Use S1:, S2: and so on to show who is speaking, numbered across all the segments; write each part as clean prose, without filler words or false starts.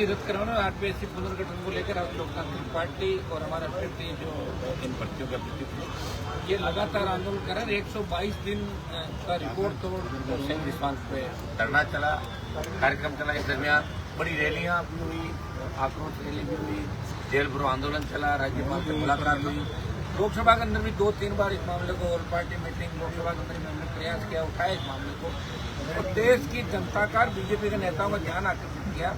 S1: भर्ती रद्द करवाना और आरपीएससी पुनर्गठन को लेकर आज लोकतांत्रिक पार्टी और हमारा अभ्यर्थी जो इन भर्तियों के प्रति ये लगातार आंदोलन कर रहे हैं। 122 दिन का रिकॉर्ड तोड़ सेंट रिस्पांस पे धरना चला, कार्यक्रम चला। इस दरमियान बड़ी रैलियां भी हुई, आक्रोश रैली भी हुई, जेल भरो आंदोलन चला, राज्यपाल से मुलाकात हुई। लोकसभा के अंदर भी 2-3 बार इस मामले को ऑल पार्टी मीटिंग लोकसभा के अंदर भी हमने प्रयास किया, उठाया इस मामले को और देश की जनता का बीजेपी के नेताओं का ध्यान आकर्षित किया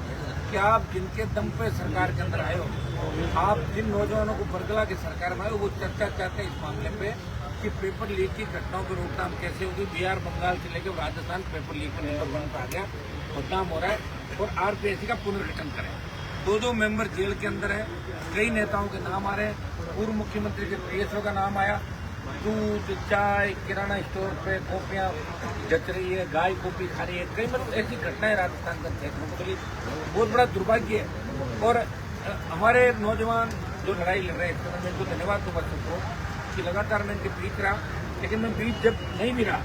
S1: कि आप जिनके दम पे सरकार के अंदर आए हो, आप जिन नौजवानों को बरगला के सरकार में आए हो, वो चर्चा चाहते हैं इस मामले पे कि पेपर लीक की घटनाओं की रोकथाम कैसे होगी। बिहार, बंगाल से लेकर राजस्थान पेपर लीक में नंबर 1 पर आ गया, बदनाम हो रहा है और आरपीएससी का पुनर्गठन करें। 2-2 मेंबर जेल के अंदर है, कई नेताओं के नाम आ रहे हैं, पूर्व मुख्यमंत्री के पीएसओ का नाम आया। दूध, चाय, किराना स्टोर पे कॉपियां जच रही है, गाय कॉपी खा रही है, कई मतलब ऐसी घटनाएं राजस्थान का देखने को मिली। बहुत बड़ा दुर्भाग्य है और हमारे नौजवान जो लड़ाई लड़ रहे हैं मैं इनको धन्यवाद दूंगा सबको कि लगातार मैं इनके बीच रहा, लेकिन मैं बीच जब नहीं भी रहा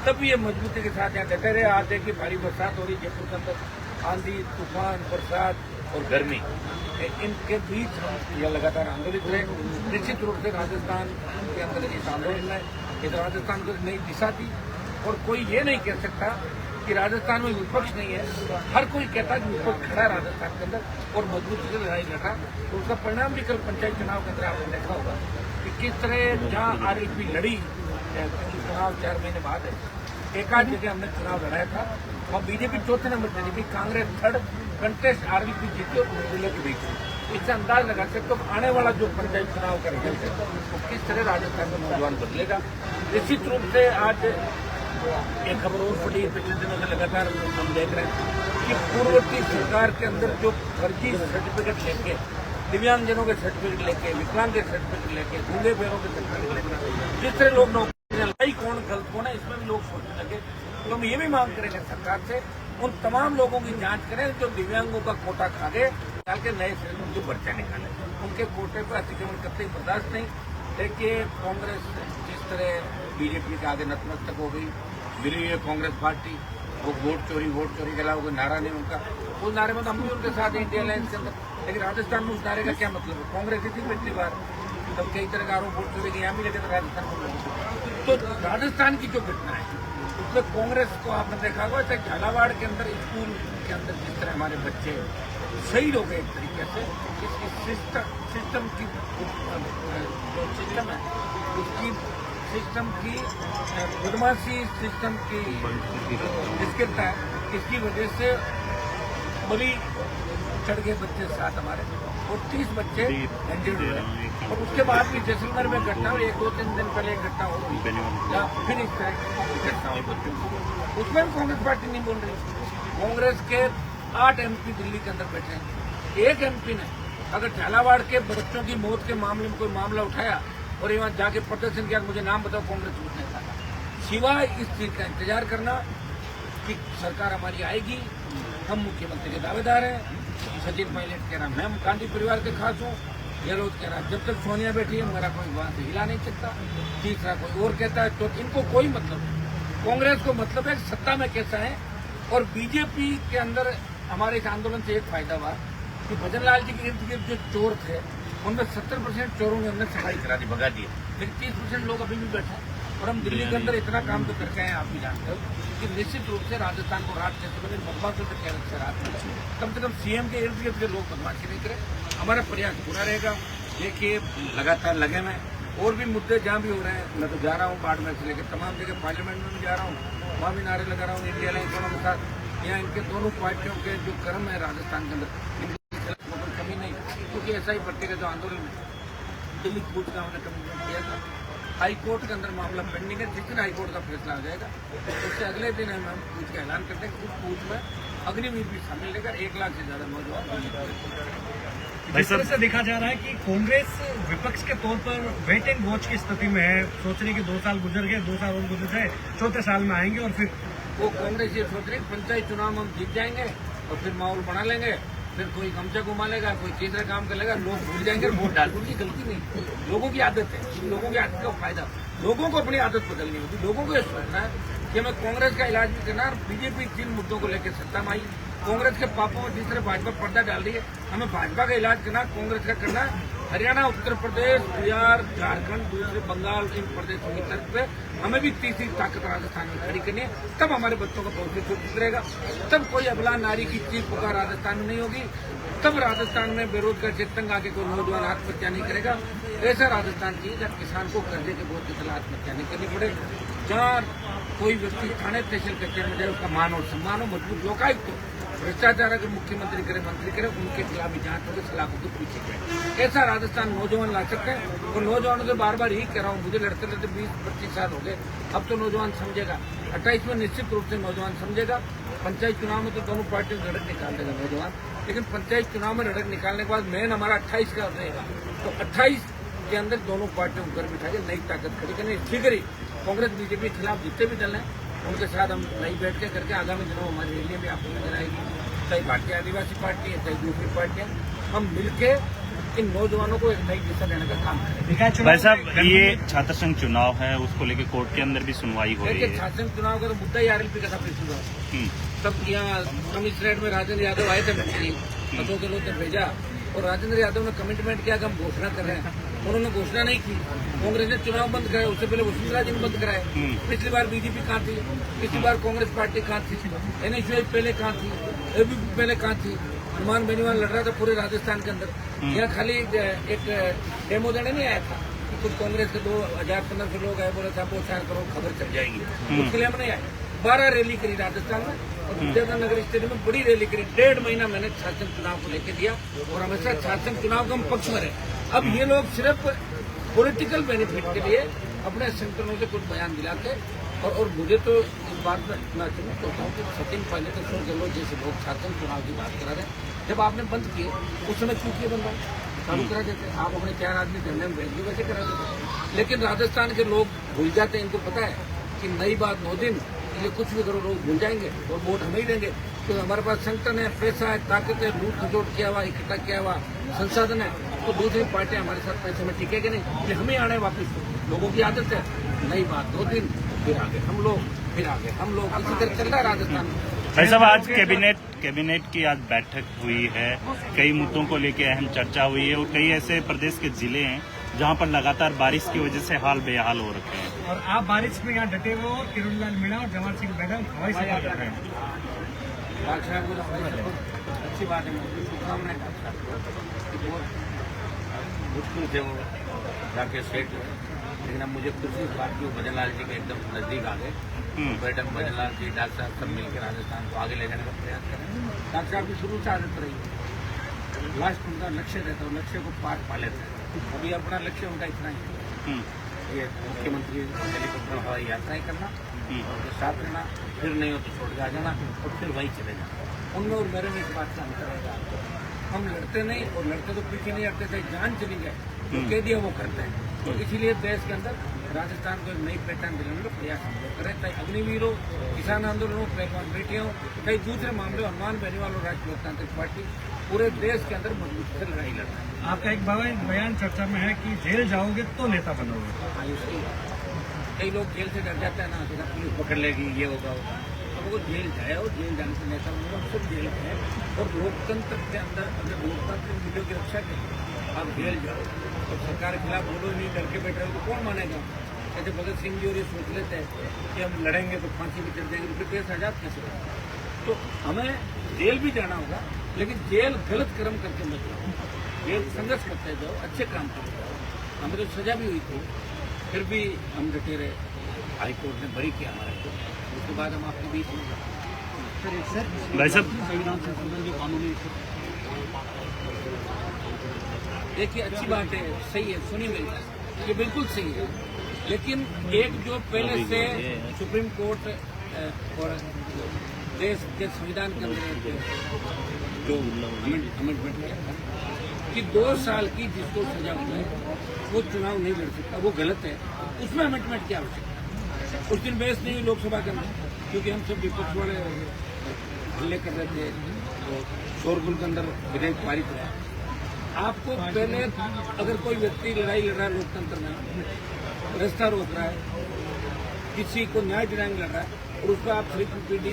S1: तब भी ये मजबूती के साथ यहाँ डटे रहे। आज देखिए भारी बरसात हो रही, जयपुर के अंदर आंधी, तूफान, बरसात और गर्मी, इनके बीच हम यह लगातार आंदोलित रहे। निश्चित रूप से राजस्थान के अंदर इस आंदोलन ने इस राजस्थान को नई दिशा दी और कोई ये नहीं कह सकता कि राजस्थान में विपक्ष नहीं है। हर कोई कहता है कि विपक्ष खड़ा राजस्थान के अंदर और मजबूती से लड़ाई लड़ा, तो उसका परिणाम भी कल पंचायत चुनाव के अंदर आपने देखा होगा कि किस तरह जहाँ आरएलपी लड़ी, चुनाव 4 महीने बाद है, एक आध जगह हमने चुनाव लड़ाया था और बीजेपी चौथे नंबर पर जीती, कांग्रेस थर्ड, कंटेस्ट आरएलपी जीती और जिले के बीच। इससे अंदाज लगा सकते तो आने वाला जो पंचायत चुनाव का रिजल्ट है वो किस तरह राजस्थान का नौजवान बदलेगा। निश्चित रूप से आज एक खबर और पड़ी, पिछले दिनों से लगातार हम देख रहे हैं कि पूर्ववर्ती सरकार के अंदर जो फर्जी सर्टिफिकेट लेके, दिव्यांगजनों के सर्टिफिकेट लेके, विकलांग के सर्टिफिकेट लेके, गूंगे पैरों के सर्टिफिकेट लेके जिस तरह लोग नौकरी कौन गलत कौन है इसमें भी लोग सोचने लगे। तो हम ये भी मांग करेंगे सरकार से उन तमाम लोगों की जांच करें जो दिव्यांगों का कोटा खा गए, निकाल के नए सिरे उनके पर्चा निकाले। उनके कोटे पर अतिक्रमण कतई बर्दाश्त नहीं। देखिए कांग्रेस जिस तरह बीजेपी के आगे नतमस्तक हो गई, मिली है कांग्रेस पार्टी, वो वोट चोरी के अलावा कोई नारा नहीं उनका। उस नारे में तो हम भी उनके साथ इंडिया अलायंस के अंदर, लेकिन राजस्थान में उस नारे का क्या मतलब है? कांग्रेस ही थी पिछली बार, तब कई तरह का आरोप वोट चोरी के यहाँ भी लेके राजस्थान को। तो राजस्थान की जो घटना है उसमें कांग्रेस को आपने देखा होगा, झालावाड़ के अंदर स्कूल के अंदर जिस तरह हमारे बच्चे शहीद हो गए एक तरीके से, इसकी सिस्टम की जो सिस्टम है उसकी सिस्टम की बदमाशी, सिस्टम की निष्क्रियता है, इसकी वजह से बड़ी चढ़ गए बच्चे साथ हमारे और 30 बच्चे इंजर्ड हुए। और उसके बाद भी जैसलमेर में घटना हुई, 1-2-3 दिन पहले एक घटना हो गई या फिर इस तरह की घटना हुई बच्चों की, उसमें भी कांग्रेस पार्टी नहीं बोल रही। कांग्रेस के 8 एमपी दिल्ली के अंदर बैठे हैं, एक एमपी ने अगर झालावाड़ के बच्चों की मौत के मामले में कोई मामला उठाया और यहाँ जाके प्रदर्शन किया, मुझे नाम बताओ कांग्रेस झूठ नहीं था, सिवाय इस चीज का इंतजार करना कि सरकार हमारी आएगी, हम मुख्यमंत्री के दावेदार हैं। सचिन पायलट कह रहा मैं गांधी परिवार के खास हूँ, गहलोत कह रहा जब तक सोनिया बैठी है मेरा कोई वहां से हिला नहीं सकता, तीसरा कोई और कहता है। तो इनको कोई मतलब नहीं, कांग्रेस को मतलब है सत्ता में कैसा है। और बीजेपी के अंदर हमारे इस आंदोलन से एक फायदा हुआ कि भजन लाल जी के इर्द गिर्द जो चोर थे उनमें 70% चोरों ने हमने सफाई करा दी, भगा दिए, लेकिन 30% लोग अभी भी बैठे हैं। और हम दिल्ली के अंदर इतना काम तो करके आए, आप भी जानते हो कि निश्चित रूप से राजस्थान को रात जैसे बने बदमाशों से कह से रात में कम से कम सीएम के इर्द गिर्द के लोग बदमाशी नहीं करें। हमारा प्रयास पूरा रहेगा। देखिए लगातार लगे मैं और भी मुद्दे जहाँ भी हो रहे हैं, मैं तो जा रहा हूँ बाड़मेर से लेकर तमाम जगह पार्लियामेंट में भी जा रहा हूँ, वहाँ भी नारे लगा रहा हूँ इंडिया अलायंस के साथ। यहाँ इनके दोनों पार्टियों के जो कर्म है राजस्थान के अंदर कोई कमी नहीं, क्योंकि ऐसा ही बढ़ते जो आंदोलन में दिल्ली कोर्ट का हमने कमिटमेंट किया था। हाई कोर्ट के अंदर मामला पेंडिंग है, जिस दिन हाई कोर्ट का फैसला आ जाएगा उससे अगले दिन हम पूछ का ऐलान करते हैं कि उस पूछ में अग्निवीर भी शामिल लेकर 1 लाख से ज्यादा नौजवान।
S2: जिस तरह से देखा जा रहा है कि कांग्रेस विपक्ष के तौर पर वेट एंड वॉच की स्थिति में है, सोच रही कि 2 साल गुजर गए, 2 साल और गुजर गए, 4थे साल में आएंगे और फिर
S1: वो कांग्रेस ये सोच रही पंचायत चुनाव में हम जीत जाएंगे और फिर माहौल बना लेंगे, फिर कोई गमछा घुमा लेगा, कोई तीसरा काम कर लेगा, लोग भूल जाएंगे वोट डाल। उनकी गलती नहीं, लोगों की आदत है, लोगों की आदत का फायदा, लोगों को अपनी आदत बदलनी होगी। लोगों को यह सोचना है कि हमें कांग्रेस का इलाज भी करना है और बीजेपी जिन मुद्दों को लेकर सत्ता में आई कांग्रेस के पापों में जिस तरह भाजपा पर्दा डाल रही है, हमें भाजपा का इलाज करना, कांग्रेस का करना। हरियाणा, उत्तर प्रदेश, बिहार, झारखंड, दूसरे बंगाल, इन प्रदेशों की तरफ पे हमें भी तीसरी ताकत राजस्थान में खड़ी करनी है। तब हमारे बच्चों का भविष्य सुरक्षित रहेगा, तब कोई अबला नारी की चीख पुकार राजस्थान में नहीं होगी, तब राजस्थान में बेरोजगार चेतंग आके कोई नौजवान आत्महत्या नहीं करेगा। ऐसा राजस्थान चाहिए जब किसान को कर्जे के बोझ के तले आत्महत्या नहीं करनी पड़े, जहाँ कोई व्यक्ति थाने तहसील कचहरी में जाए, उसका मान और सम्मान हो, मजबूत लोकायुक्त हो, भ्रष्टाचार अगर मुख्यमंत्री करे, मंत्री करे, उनके खिलाफ भी जांच होगी, सलाखों के पीछे गए। ऐसा राजस्थान नौजवान ला सकते हैं। और नौजवानों से बार बार यही कह रहा हूँ, मुझे लड़ते लड़ते 20-25 साल हो गए, अब तो नौजवान समझेगा। 28 में निश्चित रूप से नौजवान समझेगा। पंचायत चुनाव में तो दोनों पार्टियों में लड़क निकाल देगा नौजवान, लेकिन पंचायत चुनाव में लड़क निकालने के बाद मेन हमारा 28 का रहेगा। तो 28 के अंदर दोनों पार्टियों को घर बिठा के नई ताकत खड़ी करनी। ठीक है, कांग्रेस बीजेपी के खिलाफ जितने भी दल हैं उनके साथ हम नई बैठ के करके आगामी दिनों में हमारी रैलियां भी आपको नजर आएगी, चाहे भारतीय आदिवासी पार्टी है, चाहे दूसरी पार्टियां, हम मिलके इन नौजवानों को एक नई दिशा देने का काम करें।
S3: भाई साहब, ये छात्र संघ चुनाव है, उसको लेकर कोर्ट के अंदर भी सुनवाई हो रही है।
S1: छात्र संघ चुनाव का तो मुद्दा ही RLP का था पिछले तब यहाँ कमिश्नरेट में राजेंद्र यादव आए थे, पदों के लोग ने भेजा और राजेंद्र यादव ने कमिटमेंट किया कि हम घोषणा कर रहे हैं। उन्होंने घोषणा नहीं की, कांग्रेस ने चुनाव बंद कराया, उससे पहले वसुंधरा जी ने बंद कराए। पिछली बार बीजेपी कहाँ थी, पिछली बार कांग्रेस पार्टी कहाँ थी, NSU पहले कहाँ थी, ABP पहले कहाँ थी। हनुमान बेनीवाल लड़ रहा था पूरे राजस्थान के अंदर, यहाँ खाली एक डेमो देने नहीं आया था। कुछ कांग्रेस के 2015 लोग आए, बोले था 4 करोड़ खबर चल जाएगी, उसके लिए हम नहीं आए। 12 रैली करी राजस्थान में और विद्याधर नगर स्टेडियम में बड़ी रैली करी। 1.5 महीना मैंने शासन चुनाव को लेकर दिया और हमेशा शासन चुनाव का हम पक्ष में रहे। अब ये लोग सिर्फ पॉलिटिकल बेनिफिट के लिए अपने संगठनों से कुछ बयान दिलाते और मुझे तो इस बात में मैं सोचता हूँ कि सचिन पायलट और अशोक गहलोत जैसे लोग शासन चुनाव की बात करा रहे हैं। जब आपने बंद किए उस समय क्यों किए बंद चालू करा देते, आप अपने 4 आदमी धरने में भेज दो, वैसे करा देते। लेकिन राजस्थान के लोग भूल जाते हैं, इनको पता है कि नई बात 9 दिन ये कुछ भी करो लोग भूल जाएंगे और वोट हमें ही देंगे। तो हमारे पास संगठन है, पैसा है, ताकत है, लूट खसोट किया हुआ, इकट्ठा किया हुआ संसाधन है, तो दूसरी पार्टियां हमारे साथ पैसे में टिकेगी नहीं, इसलिए हमें आने वापस। लोगों की आदत है, नई बात 2 दिन फिर आगे हम लोग, फिर आगे हम लोग, इसी तरह चल रहा है राजस्थान में।
S3: भाई साहब, आज कैबिनेट की आज बैठक हुई है, कई मुद्दों को लेकर अहम चर्चा हुई है और कई ऐसे प्रदेश के जिले हैं जहां पर लगातार बारिश की वजह से हाल बेहाल हो रखे हैं।
S2: और आप बारिश में यहाँ डटे हुए हो, किरोड़ीलाल मीणा और जवाहर सिंह मैडम हवाई सफर कर रहे हैं।
S1: अच्छी बात है, शुभकामनाएं। मुश्किल थे वो जाके सेट हुए, लेकिन अब मुझे खुशी इस बात की भजन लाल जी के एकदम नजदीक आ गए। मैडम भजन लाल जी, डॉक्टर साहब सब मिलकर राजस्थान को आगे ले जाने का प्रयास करें। डॉक्टर साहब की शुरू से आदत रही है, लास्ट उनका लक्ष्य रहता है, लक्ष्य को पार पा लेते हैं। अभी अपना लक्ष्य उनका इतना ही है, ये मुख्यमंत्री हेलीकॉप्टर हवाई यात्राएं करना और साथ रहना, फिर नहीं हो तो छोड़ के आ जाना और फिर वही चले जाना। उनमें और मेरे में इस बात का अंतर रहेगा। हम लड़ते नहीं, और लड़ते तो पीछे नहीं हटते थे, जान चली जाए तो कह दिया वो करते हैं। तो इसीलिए देश के अंदर राजस्थान को एक नई पहचान दिलाने का प्रयास हम लोग करें, चाहे अग्निवीर हो, किसान आंदोलन हो, पहलवान बेटियां हो, कई दूसरे मामले हनुमान बेनीवाल और राष्ट्रीय लोकतांत्रिक पार्टी पूरे देश के अंदर मजबूत से लड़ाई लड़ रहा है।
S2: आपका एक बयान चर्चा में है कि जेल जाओगे तो नेता बनोगे।
S1: कई लोग जेल से डर जाते हैं ना, तो पुलिस पकड़ लेगी, ये होगा। तो वो जेल जाए और जेल जाने से नेता बनेगा, सब जेल है। और लोकतंत्र के अंदर अगर लोकतांत्रिक मूल्यों की रक्षा करें, आप जेल जाओ और सरकार के खिलाफ बोलो नहीं, डर के बैठे हो तो कौन मानेगा। जैसे भगत सिंह जी और ये सोच लेते हैं कि हम लड़ेंगे तो फांसी भी चढ़ जाएंगे, फिर देश आजाद कैसे होगा। तो हमें जेल भी जाना होगा, लेकिन जेल गलत कर्म करके मत जाओ, जेल संघर्ष करते जाओ, अच्छे काम करते जाओ। हमें तो सजा भी हुई थी, फिर भी हम डटे रहे। हाईकोर्ट ने बरी किया हमारे को, उसके बाद हम आपके बीच में।
S3: भाई साहब,
S1: संविधान संशोधन जो कानूनी, देखिए अच्छी बात है, सही है, सुनिए मेरी बात, ये बिल्कुल सही है। लेकिन एक जो पहले से सुप्रीम कोर्ट और देश के संविधान के अंदर जो अमेंडमेंट किया था कि 2 साल की जिसको सजा हुई है वो चुनाव नहीं लड़ सकता, वो गलत है। उसमें अमेंडमेंट की आवश्यकता है। उस दिन बहस नहीं हुई लोकसभा के अंदर, क्योंकि हम सब विपक्ष वाले हल्ले कर रहे थे, तो शोरगुल के अंदर विधेयक पारित हुआ। आपको पहले अगर कोई व्यक्ति लड़ाई लड़ रहा है, लोकतंत्र में रास्ता रोक रहा है, किसी को न्याय दिलाने लड़ रहा है, और उसको आप 3PD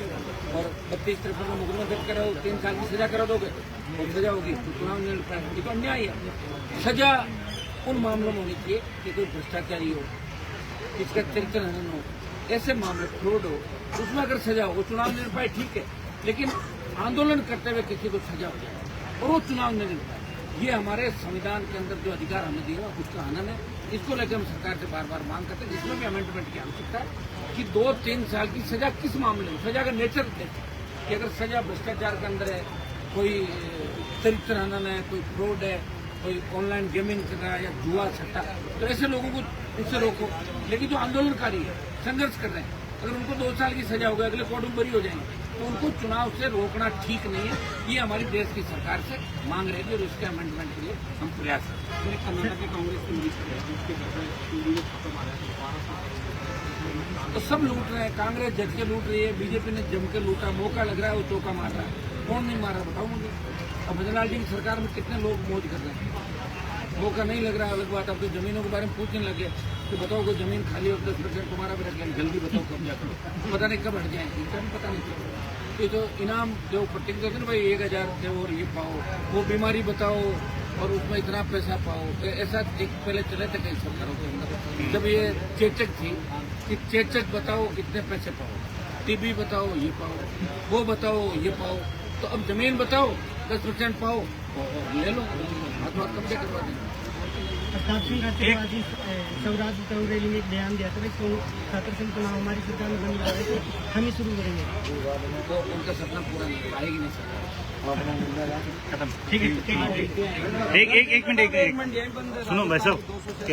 S1: और 32-53 में मुकदमा दर्ज कराओ, 3 साल की सजा करा दोगे और सजा होगी तो चुनाव नहीं लड़ पाएगा। ये तो अन्याय है। सजा उन मामलों में होनी चाहिए कि कोई भ्रष्टाचारी हो, इसका चरित्र हनन हो, ऐसे मामले फ्रॉड हो, उसमें अगर सजा हो, चुनाव नहीं लड़ पाए ठीक है, लेकिन आंदोलन करते हुए किसी को सजा हो जाए और वो चुनाव नहीं लड़ पाए, ये हमारे संविधान के अंदर जो अधिकार हमें दिया उसका हनन है। इसको लेकर हम सरकार से बार बार मांग करते हैं, इसमें भी अमेंडमेंट की आवश्यकता है कि 2-3 साल की सजा किस मामले में, सजा का नेचर देखें कि अगर सजा भ्रष्टाचार के अंदर है, कोई चरित्र हनन है, कोई फ्रॉड है, कोई ऑनलाइन गेमिंग कर रहा है या जुआ सट्टा, तो ऐसे लोगों को उससे रोको। लेकिन जो आंदोलनकारी है, संघर्ष कर रहे हैं, अगर उनको 2 साल की सजा हो गई, अगले कोर्ट में बरी हो जाएंगे, तो उनको चुनाव से रोकना ठीक नहीं है। ये हमारी देश की सरकार से मांग रहेगी और इसके अमेंडमेंट के लिए हम प्रयास करेंगे। कर्नाटक की कांग्रेस के तो सब लूट रहे हैं, कांग्रेस जज के लूट रही है, बीजेपी ने जम के लूटा, मौका लग रहा है वो चौका मार रहा है। कौन नहीं मार रहा बताओ मुझे। अब भजनलाल जी की सरकार में कितने लोग मौज कर रहे हैं, मौका नहीं लग रहा है अलग बात। अब तो जमीनों के बारे में पूछने लगे तो बताओ कोई जमीन खाली हो 10% तुम्हारा भी रख लेंगे, जल्दी बताओ कब्जा करो, पता नहीं कब हट जाएंगे, इनका भी पता नहीं चलेगा। ये तो इनाम जो प्रतिज्ञा देते ना भाई 1000 दे और ये पाओ, वो बीमारी बताओ और उसमें इतना पैसा पाओ, ऐसा एक पहले चले थे कई सरकारों के अंदर जब ये चेचक थी कि चेचक बताओ इतने पैसे पाओ, टीबी बताओ ये पाओ, वो बताओ ये पाओ, तो अब जमीन बताओ 10% पाओ और ले लो, हाथ हाथ कब्जे करवा देंगे।
S4: प्रताप सिंह राठौर स्वराज वितरण रैली में एक बयान दिया था कि छात्र संघ चुनाव हमारी सरकार में बनी रहा है तो हम ही शुरू करेंगे,
S1: तो उनका सपना पूरा नहीं आएगी नहीं सरकार।
S3: खत्म। ठीक है, एक मिनट, सुनो भाई साहब।